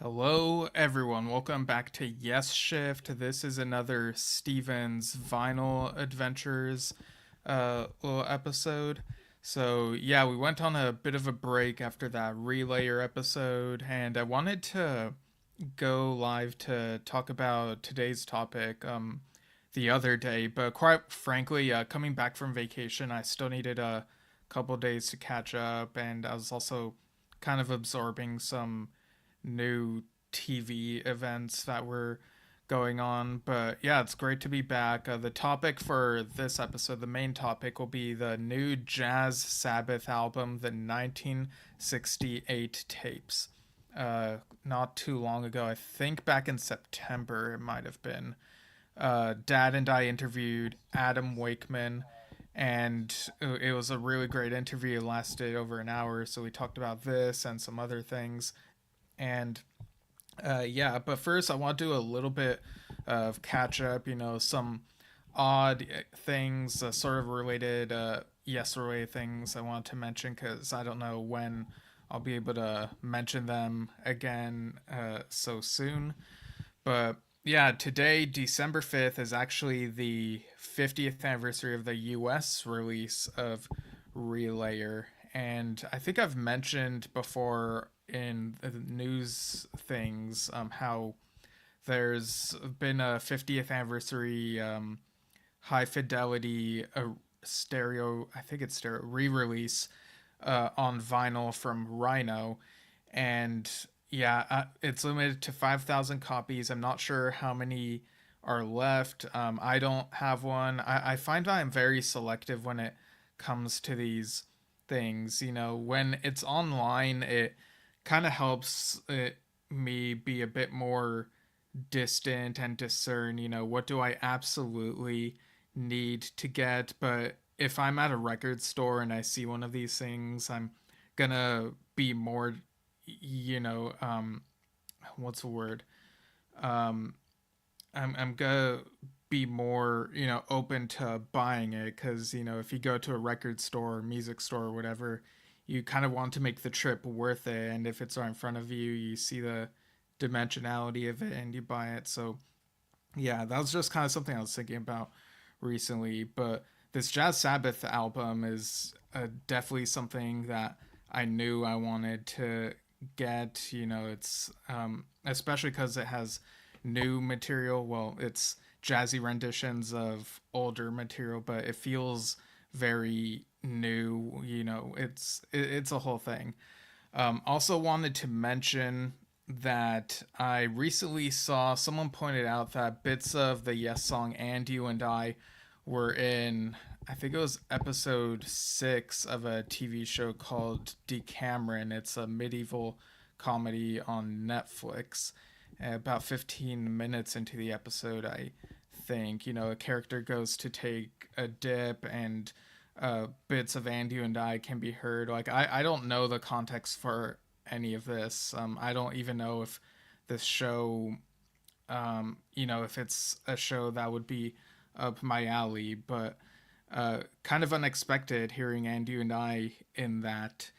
Hello, everyone. Welcome back to Yesshift. This is another Steven's Vinyl Adventures little episode. So, yeah, we went on a bit of a break after that Relayer episode, and I wanted to go live to talk about today's topic the other day. But quite frankly, coming back from vacation, I still needed a couple days to catch up, and I was also kind of absorbing some new TV events that were going on. But yeah, it's great to be back. The topic for this episode, the main topic, will be the new Jazz Sabbath album, the 1968 tapes. Not too long ago, I think back in September, it might have been. Dad and I interviewed Adam Wakeman, and it was a really great interview. It lasted over an hour, so we talked about this and some other things. And yeah, but first I want to do a little bit of catch up, some odd things, sort of related, related things I want to mention because I don't know when I'll be able to mention them again so soon. But yeah, today, December 5th, is actually the 50th anniversary of the US release of Relayer. And I think I've mentioned before in the news things how there's been a 50th anniversary high fidelity stereo, I think it's stereo, re release on vinyl from Rhino. And yeah, it's limited to 5,000 copies. I'm not sure how many are left. I don't have one. I find I'm very selective when it comes to these things. When it's online, it kind of helps me be a bit more distant and discern, what do I absolutely need to get. But if I'm at a record store and I see one of these things, I'm gonna be more, what's the word? Um, I'm gonna be more, open to buying it because, if you go to a record store or music store or whatever, you kind of want to make the trip worth it. And if it's right in front of you, you see the dimensionality of it and you buy it. So, yeah, that was just kind of something I was thinking about recently. But this Jazz Sabbath album is definitely something that I knew I wanted to get. It's especially because it has new material. Well, it's jazzy renditions of older material, but it feels very new. It's a whole thing. Also wanted to mention that I recently saw someone pointed out that bits of the Yes song "And You and I" were in, I think it was episode 6 of a TV show called Decameron. It's a medieval comedy on Netflix. About 15 minutes into the episode, I think, a character goes to take a dip and bits of "And You and I" can be heard. Like, I don't know the context for any of this. I don't even know if this show, if it's a show that would be up my alley, but kind of unexpected hearing "And You and I" in that.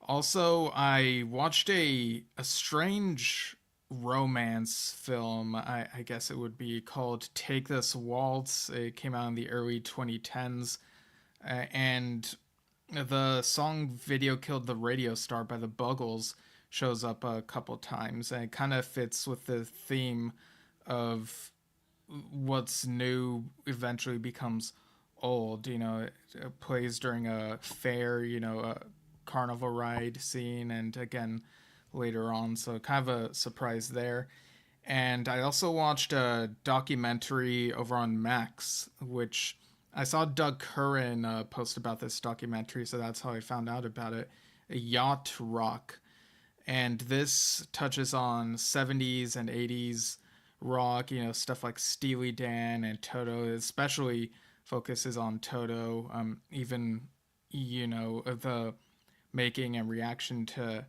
Also, I watched a strange romance film. I guess it would be called "Take This Waltz." It came out in the early 2010s, and the song "Video Killed the Radio Star" by the Buggles shows up a couple times, and it kind of fits with the theme of what's new eventually becomes old. It plays during a fair, a carnival ride scene, and again later on. So kind of a surprise there. And I also watched a documentary over on Max, which I saw Doug Curran post about this documentary, so that's how I found out about it. Yacht Rock. And this touches on 70s and 80s rock, stuff like Steely Dan and Toto, especially focuses on Toto, even, the making and reaction to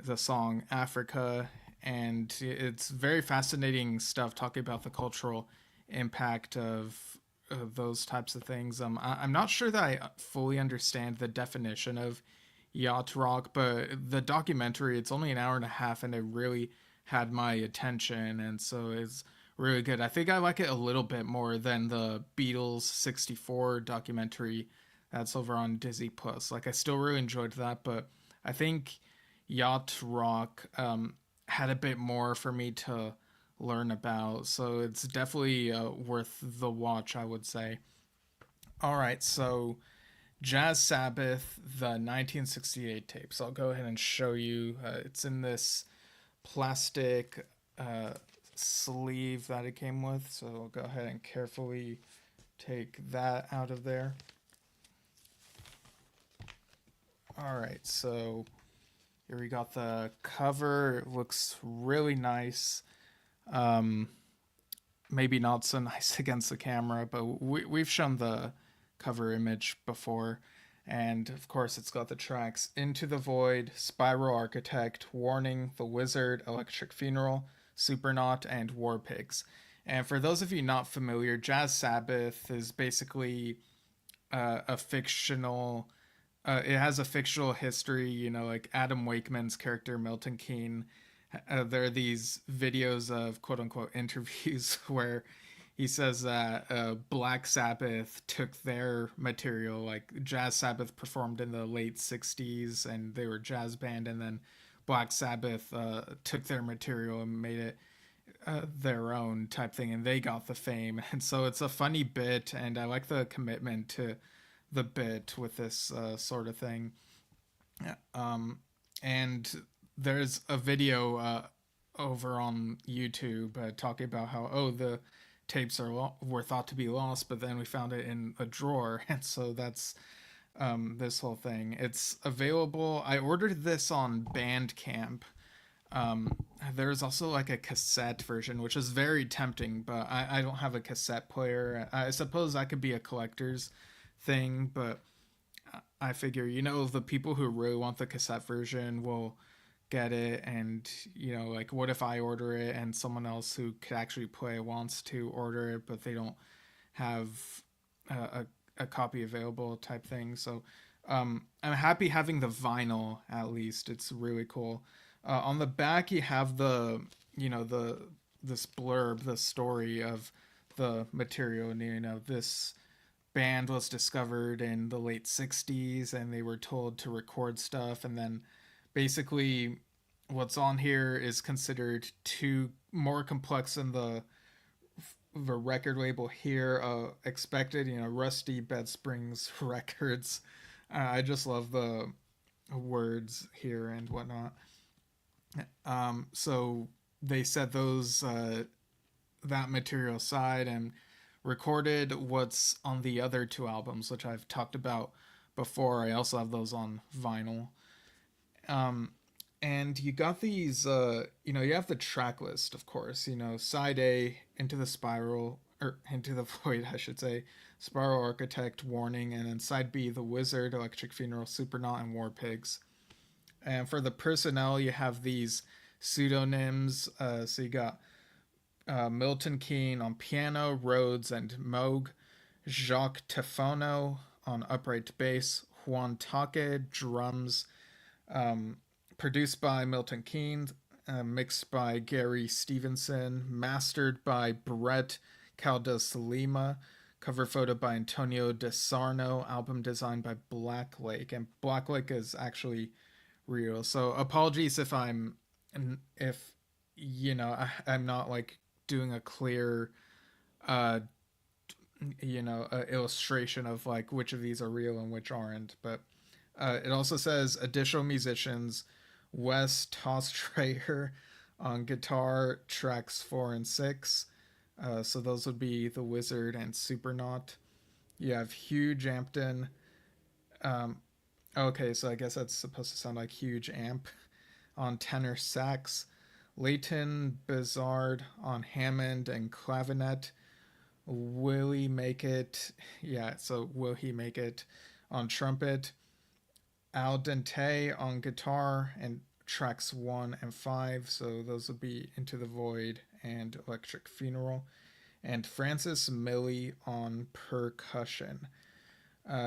the song Africa. And it's very fascinating stuff talking about the cultural impact of those types of things. I'm not sure that I fully understand the definition of yacht rock, but the documentary, it's only an hour and a half, and it really had my attention, and so it's really good. I think I like it a little bit more than the Beatles '64 documentary that's over on Disney Plus. Like I still really enjoyed that, but I think Yacht Rock had a bit more for me to learn about. So it's definitely worth the watch, I would say. All right, so Jazz Sabbath, the 1968 tape. So I'll go ahead and show you. It's in this plastic uh, sleeve that it came with. So I'll go ahead and carefully take that out of there. All right, so here we got the cover. It looks really nice. Um, Maybe not so nice against the camera, but we've shown the cover image before. And of course, it's got the tracks Into the Void, Spiral Architect, Warning, The Wizard, Electric Funeral, Supernaut, and War Pigs. And for those of you not familiar, Jazz Sabbath is basically a fictional. It has a fictional history, you know, like Adam Wakeman's character Milton Keane. There are these videos of quote unquote interviews where he says that Black Sabbath took their material, like Jazz Sabbath performed in the late '60s and they were a jazz band, and then Black Sabbath took their material and made it their own type thing, and they got the fame. And so it's a funny bit, and I like the commitment to the bit with this sort of thing. And there's a video over on YouTube talking about how the tapes were thought to be lost, but then we found it in a drawer, and so that's this whole thing. It's available. I ordered this on Bandcamp. Um, there's also like a cassette version, which is very tempting, but I don't have a cassette player. I suppose that could be a collector's thing, but I figure, you know, the people who really want the cassette version will get it. And, you know, like, what if I order it and someone else who could actually play wants to order it, but they don't have a copy available type thing. So I'm happy having the vinyl at least. It's really cool. On the back, you have the, you know, this blurb, the story of the material, and you know, this band was discovered in the late '60s and they were told to record stuff, and then basically what's on here is considered too more complex than the record label here expected, you know, Rusty Bed Springs Records. I just love the words here and whatnot. So they set those that material aside and recorded what's on the other two albums, which I've talked about before. I also have those on vinyl. Um, and you got these, you know, you have the track list, of course, you know, side A, Into the Spiral, or Into the Void, I should say, Spiral Architect, Warning, and then side B, The Wizard, Electric Funeral, Supernaut, and War Pigs. And for the personnel, you have these pseudonyms. So you got Milton Keane on piano, Rhodes and Moog, Jacques Tefono on upright bass, Juan Take drums, um, produced by Milton Keane, mixed by Gary Stevenson, mastered by Brett Caldesalima, cover photo by Antonio De Sarno, album design by Black Lake, and Black Lake is actually real. So apologies if you know I'm not like doing a clear uh you know illustration of like which of these are real and which aren't, but it also says additional musicians: Wes Tostrayer on guitar, tracks 4 and 6. So those would be The Wizard and Supernaut. You have Hugh Jampton. um okay, so I guess that's supposed to sound like huge amp on tenor sax, Leighton Bizard on Hammond and clavinet, Will He Make It? Yeah, so Will He Make It on trumpet, Al Dente on guitar and tracks 1 and 5. So those would be Into the Void and Electric Funeral, and Francis Milley on percussion.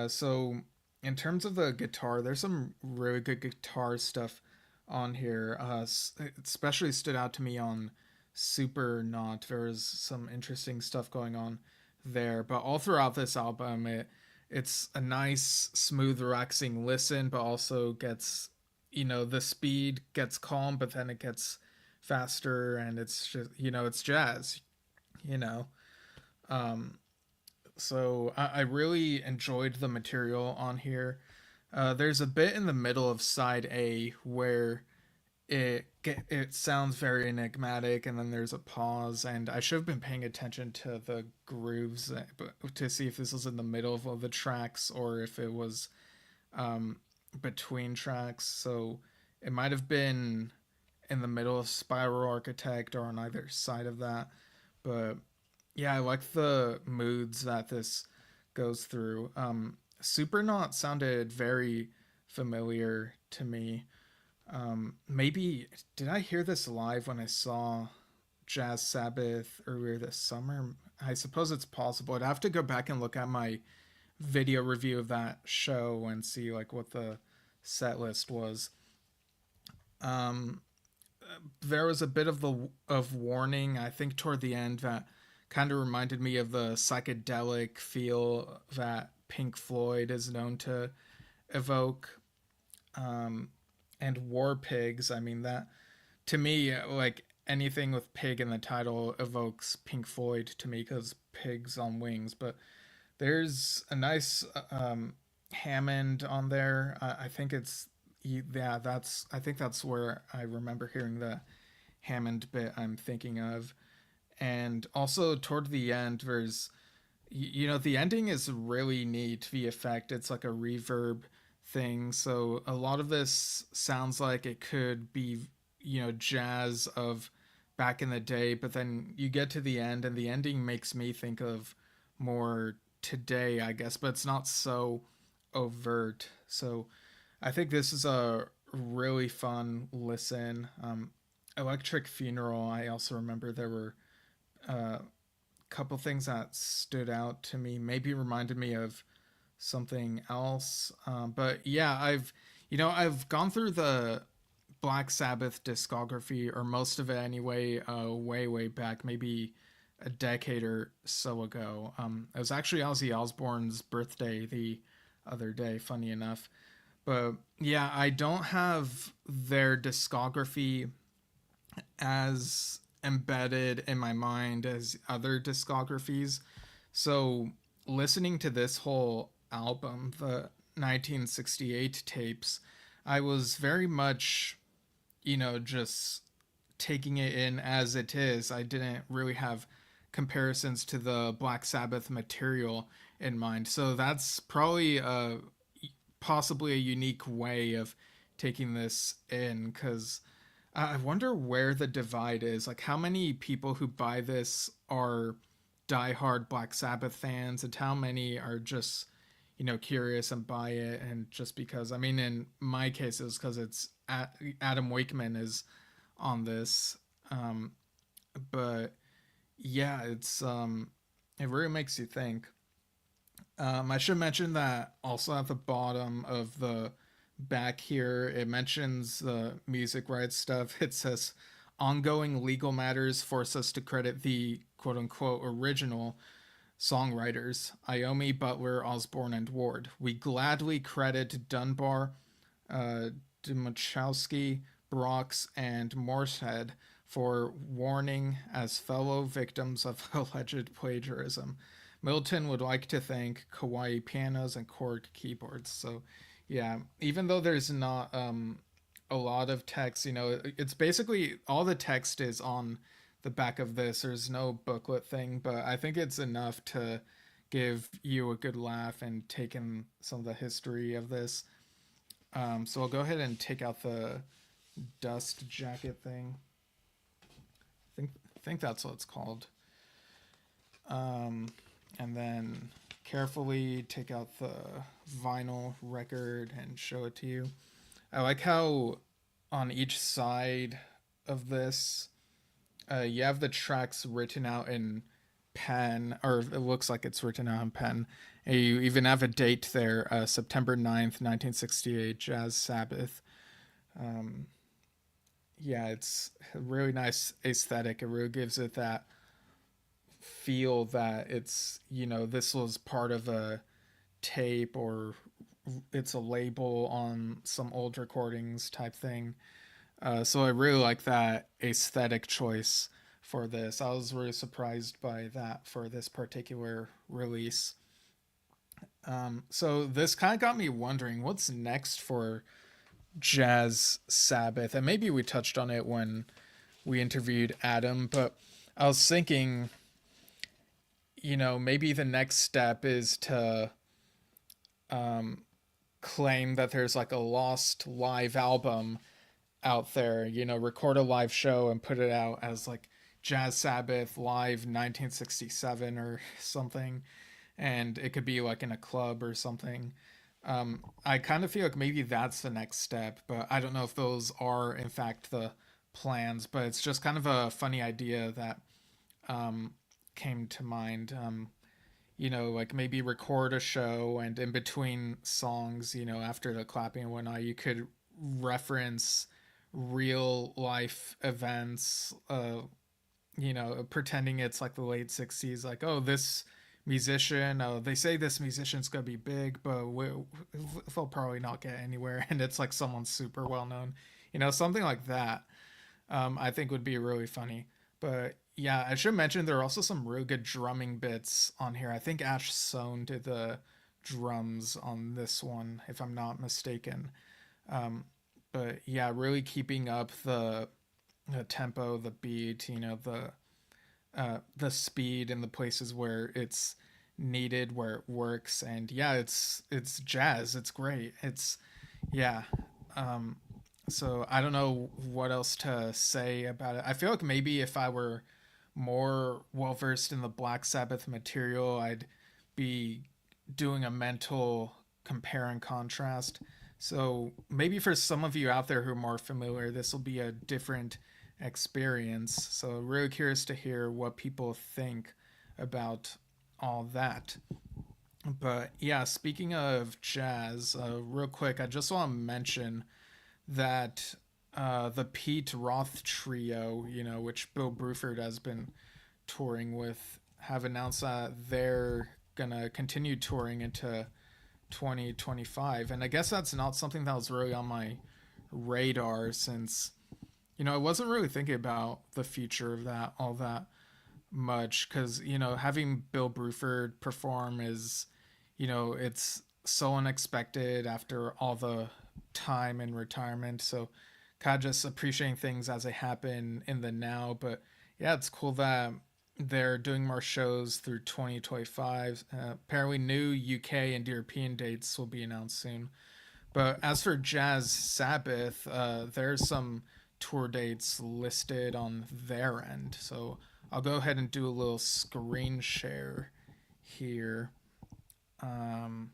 So in terms of the guitar, there's some really good guitar stuff on here. It especially stood out to me on Super Not. There was some interesting stuff going on there, but all throughout this album, it's a nice, smooth, relaxing listen, but also gets, the speed gets calm, but then it gets faster, and it's just, it's jazz, you know. Um, so I really enjoyed the material on here. There's a bit in the middle of side A where it sounds very enigmatic, and then there's a pause, and I should have been paying attention to the grooves, to see if this was in the middle of the tracks or if it was um, between tracks. So it might have been in the middle of Spiral Architect or on either side of that. But yeah, I like the moods that this goes through. Supernaut sounded very familiar to me. Maybe did I hear this live when I saw Jazz Sabbath earlier this summer? I suppose it's possible. I'd have to go back and look at my video review of that show and see like what the set list was. Um, there was a bit of warning, I think, toward the end that kind of reminded me of the psychedelic feel that Pink Floyd is known to evoke. Um, and War Pigs, I mean, that to me, like anything with pig in the title evokes Pink Floyd to me because pigs on wings. But there's a nice Hammond on there. I think it's yeah, that's I think that's where I remember hearing the Hammond bit I'm thinking of. And also toward the end, there's the ending is really neat. The effect, it's like a reverb thing. So a lot of this sounds like it could be, jazz of back in the day, but then you get to the end and the ending makes me think of more today, I guess, but it's not so overt. So I think this is a really fun listen. Electric Funeral, I also remember there were a couple things that stood out to me, maybe reminded me of something else. But yeah, I've gone through the Black Sabbath discography, or most of it anyway, way back, maybe a decade or so ago. It was actually Ozzy Osbourne's birthday the other day, funny enough. But yeah, I don't have their discography as embedded in my mind as other discographies. So listening to this whole album, the 1968 tapes, I was very much, just taking it in as it is. I didn't really have comparisons to the Black Sabbath material in mind. So that's probably possibly a unique way of taking this in, because I wonder where the divide is. Like, how many people who buy this are diehard Black Sabbath fans, and how many are just, curious and buy it, and just because. I mean, in my case, it's because Adam Wakeman is on this. Um, but yeah, it really makes you think. I should mention that also at the bottom of the back here, it mentions the music rights stuff. It says ongoing legal matters force us to credit the quote unquote original songwriters Iommi, Butler, Osborne, and Ward. We gladly credit Dunbar, Dmachowski, Brox, and Morsehead for warning as fellow victims of alleged plagiarism. Milton would like to thank Kawaii pianos and Korg keyboards. So, yeah, even though there's not a lot of text, it's basically all the text is on the back of this. There's no booklet thing, but I think it's enough to give you a good laugh and take in some of the history of this. So I'll go ahead and take out the dust jacket thing. I think that's what it's called. And then carefully take out the vinyl record and show it to you. I like how on each side of this, you have the tracks written out in pen, or it looks like it's written out in pen. And you even have a date there, September 9th, 1968, Jazz Sabbath. Um, yeah, it's a really nice aesthetic. It really gives it that feel that it's, this was part of a tape, or it's a label on some old recordings type thing. So I really like that aesthetic choice for this. I was really surprised by that for this particular release. So this kind of got me wondering what's next for Jazz Sabbath, and maybe we touched on it when we interviewed Adam, but I was thinking, maybe the next step is to um, claim that there's like a lost live album out there, record a live show and put it out as like Jazz Sabbath Live 1967 or something. And it could be like in a club or something. I kind of feel like maybe that's the next step, but I don't know if those are in fact the plans. But it's just kind of a funny idea that um, came to mind. Like maybe record a show, and in between songs, after the clapping and whatnot, you could reference real life events, pretending it's like the late 60s, like, oh, this musician, they say this musician's gonna be big, but they'll probably not get anywhere, and it's like someone super well known, something like that. I think would be really funny. But yeah, I should mention there are also some really good drumming bits on here. I think Ash Sohn did the drums on this one, if I'm not mistaken. Um, but yeah, really keeping up the tempo, the beat, the speed in the places where it's needed, where it works. And yeah, it's jazz. It's great. It's yeah. Um, so I don't know what else to say about it. I feel like maybe if I were more well versed in the Black Sabbath material, I'd be doing a mental compare and contrast. So maybe for some of you out there who are more familiar, this will be a different experience. So really curious to hear what people think about all that. But yeah, speaking of jazz, real quick, I just want to mention that the Pete Roth trio, which Bill Bruford has been touring with, have announced that they're gonna continue touring into 2025. And I guess that's not something that was really on my radar, since I wasn't really thinking about the future of that all that much, because having Bill Bruford perform is, it's so unexpected after all the time in retirement. So kind of just appreciating things as they happen in the now. But yeah, it's cool that they're doing more shows through 2025. Apparently new UK and European dates will be announced soon. But as for Jazz Sabbath, there's some tour dates listed on their end. So I'll go ahead and do a little screen share here. Um,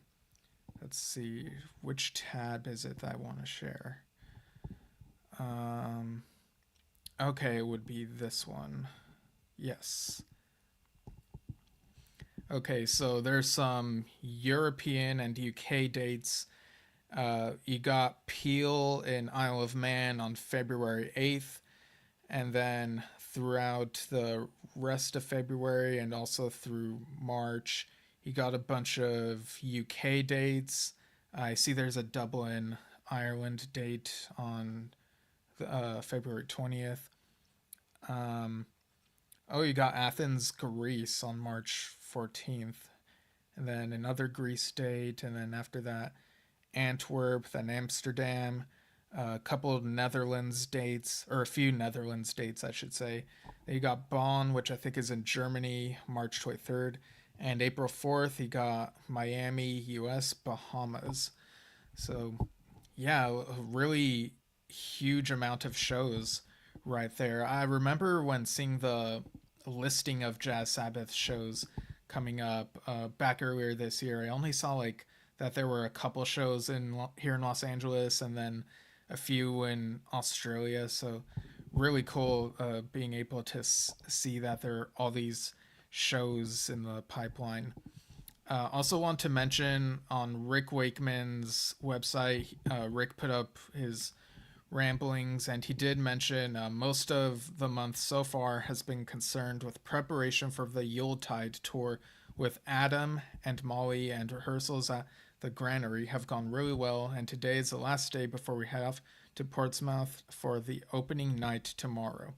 let's see, which tab is it that I want to share? Um, okay, it would be this one. Yes. Okay, so there's some European and UK dates. You got Peel in Isle of Man on February 8th, and then throughout the rest of February and also through March, you got a bunch of UK dates. I see there's a Dublin, Ireland date on February 20th. Um, oh, you got Athens, Greece on March 14th, and then another Greece date, and then after that, Antwerp, then Amsterdam, a couple of Netherlands dates, or a few Netherlands dates, I should say. Then you got Bonn, which I think is in Germany, March 23rd. And April 4th, you got Miami, US, Bahamas. So, yeah, a really huge amount of shows right there. I remember when seeing the listing of Jazz Sabbath shows coming up back earlier this year. I only saw like that there were a couple shows in here in Los Angeles, and then a few in Australia. So really cool being able to see that there are all these shows in the pipeline. Also want to mention on Rick Wakeman's website, Rick put up his ramblings, and he did mention most of the month so far has been concerned with preparation for the Yuletide tour with Adam and Molly, and rehearsals at the granary have gone really well, and today is the last day before we head off to Portsmouth for the opening night tomorrow.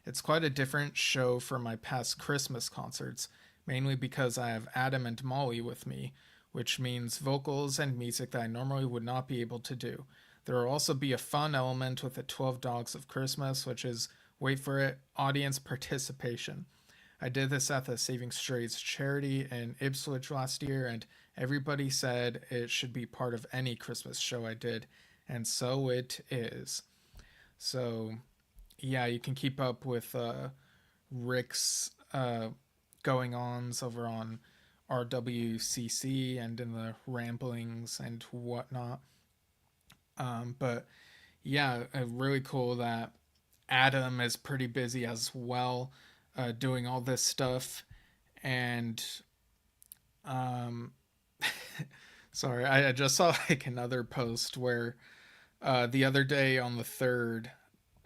It's quite a different show from my past Christmas concerts, mainly because I have Adam and Molly with me, which means vocals and music that I normally would not be able to do. There will also be a fun element with the 12 Dogs of Christmas, which is, wait for it, audience participation. I did this at the Saving Strays charity in Ipswich last year, and everybody said it should be part of any Christmas show I did, and so it is. So, yeah, you can keep up with Rick's going ons over on RWCC and in the ramblings and whatnot. But yeah, really cool that Adam is pretty busy as well, doing all this stuff. And um, sorry, I just saw like another post where the other day on the 3rd,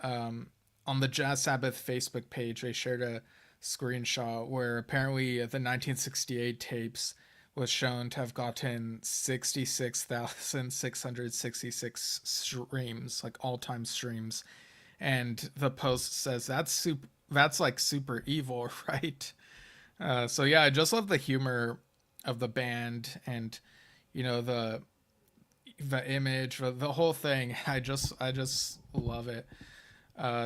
on the Jazz Sabbath Facebook page, they shared a screenshot where apparently the 1968 tapes was shown to have gotten 66,666 streams, like all-time streams. And the post says that's like super evil, right? So yeah, I just love the humor of the band, and you know the image, the whole thing. I just love it.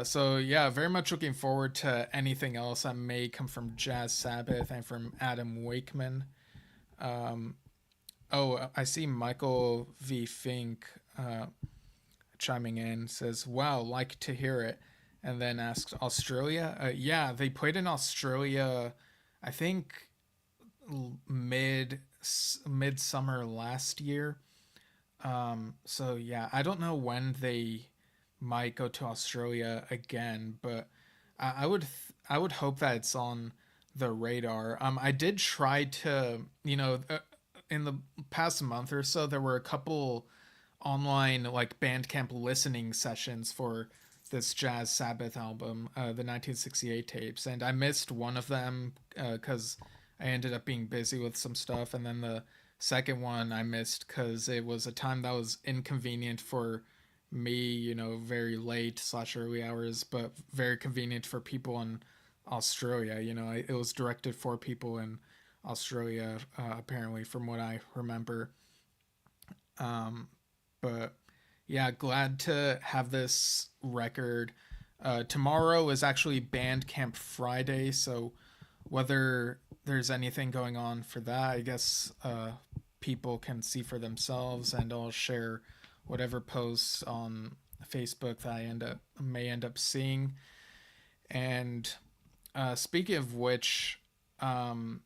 So yeah, very much looking forward to anything else that may come from Jazz Sabbath and from Adam Wakeman. Um, oh, I see Michael V. Fink chiming in, says, "Wow, like to hear it," and then asked Australia. Yeah, they played in Australia, I think mid midsummer last year. So yeah, I don't know when they might go to Australia again, but I would hope that it's on the radar. I did try to, in the past month or so, there were a couple online like Bandcamp listening sessions for this Jazz Sabbath album, the 1968 tapes, and I missed one of them because I ended up being busy with some stuff, and then the second one I missed because it was a time that was inconvenient for me, very late slash early hours, but very convenient for people in Australia. It was directed for people in Australia, apparently, from what I remember. Um, but yeah, glad to have this record. Tomorrow is actually Bandcamp Friday, so whether there's anything going on for that, I guess people can see for themselves, and I'll share whatever posts on Facebook that I may end up seeing. And speaking of which, um,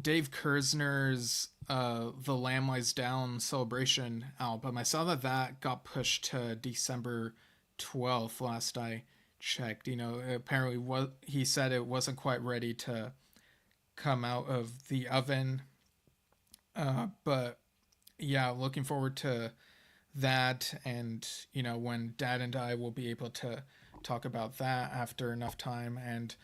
Dave Kersner's The Lamb Lies Down Celebration album, I saw that got pushed to December 12th last I checked. Apparently what he said, it wasn't quite ready to come out of the oven. But yeah, looking forward to that, and when Dad and I will be able to talk about that after enough time, and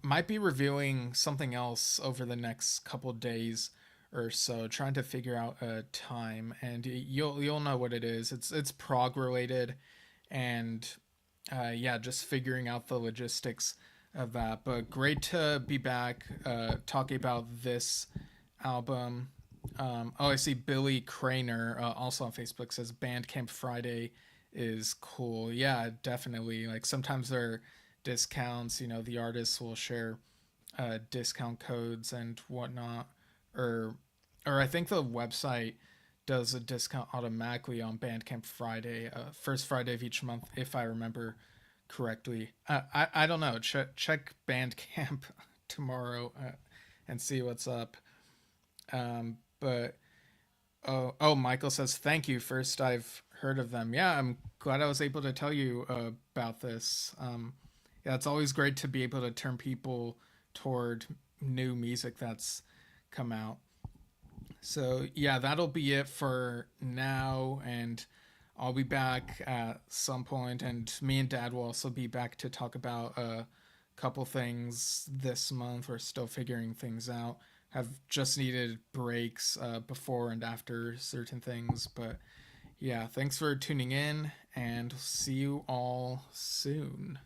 might be reviewing something else over the next couple days or so, trying to figure out a time, and you'll know what it is. It's prog related, and yeah, just figuring out the logistics of that. But great to be back talking about this album. I see Billy Craner also on Facebook says Bandcamp Friday is cool. Yeah, definitely. Like sometimes there are discounts. The artists will share discount codes and whatnot, or I think the website does a discount automatically on Bandcamp Friday, first Friday of each month, if I remember correctly. I don't know. Check Bandcamp tomorrow and see what's up. But Michael says thank you. First I've heard of them. Yeah, I'm glad I was able to tell you about this. Yeah, it's always great to be able to turn people toward new music that's come out. So yeah, that'll be it for now, and I'll be back at some point, and me and Dad will also be back to talk about a couple things this month. We're still figuring things out. Have just needed breaks before and after certain things, but yeah, thanks for tuning in, and see you all soon.